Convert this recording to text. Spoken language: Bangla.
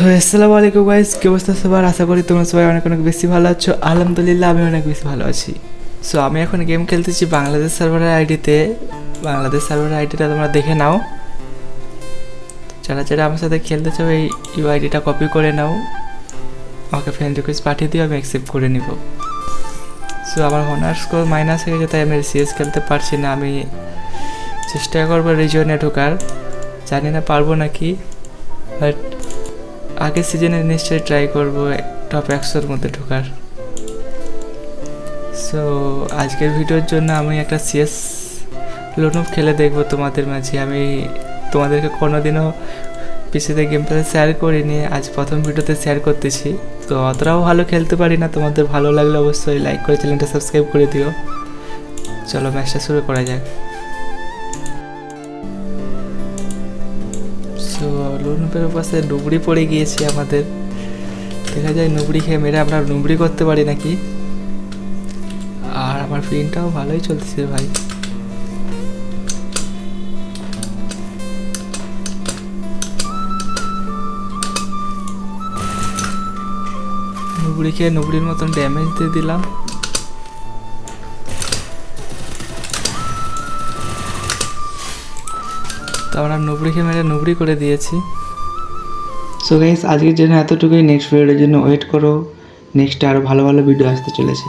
সো আসসালামু আলাইকুম গাইস, কি অবস্থা সবার? আশা করি তোমরা সবাই অনেক অনেক বেশি ভালো আছো। আলহামদুলিল্লাহ আমি অনেক বেশি ভালো আছি। সো আমি এখন গেম খেলতেছি বাংলাদেশ সার্ভারের আইডিতে। বাংলাদেশ সার্ভারের আইডিটা তোমরা দেখে নাও। যারা যারা আমার সাথে খেলতে চাও এই আইডিটা কপি করে নাও, আমাকে ফ্রেন্ড রিকোয়েস্ট পাঠিয়ে দিও, আমি অ্যাকসেপ্ট করে নিব। সো আমার হনার স্কোর মাইনাস হয়ে গেছে, তাই আমি সিএস খেলতে পারছি না। আমি চেষ্টা করবো রিজনে ঢোকার, জানি না পারবো নাকি, বাট আগের সিজনে নিশ্চয়ই ট্রাই করবো টপ 100-র মধ্যে ঢোকার। সো আজকের ভিডিওর জন্য আমি একটা সিএস লোনও খেলে দেখবো তোমাদের মাঝে। আমি তোমাদেরকে কোনোদিনও পিসিতে গেম প্লে শেয়ার করিনি, আজ প্রথম ভিডিওতে শেয়ার করতেছি। তো অতটাও ভালো খেলতে পারি না, তোমাদের ভালো লাগলে অবশ্যই লাইক করে চ্যানেলটা সাবস্ক্রাইব করে দিও। চলো ম্যাচটা শুরু করা যাক। সো লুনুপের পাশে ডুবড়ি পড়ে গিয়েছে আমাদের, দেখা যায় নুবড়ি খেয়ে মেরে আমরা নুবড়ি করতে পারি নাকি। আর আমার ফিনটাও ভালোই চলতেছে ভাই। নুবড়ি খেয়ে নুবড়ির মতন ড্যামেজ দিয়ে দিলাম। তো আমরা নুবড়ি খেয়ে মেরে নুবড়ি করে দিয়েছি। সো গাইস আজকের জন্য এতটুকুই। নেক্সট ভিডিওর জন্য ওয়েট করো, নেক্সট আরও ভালো ভালো ভিডিও আসতে চলেছে।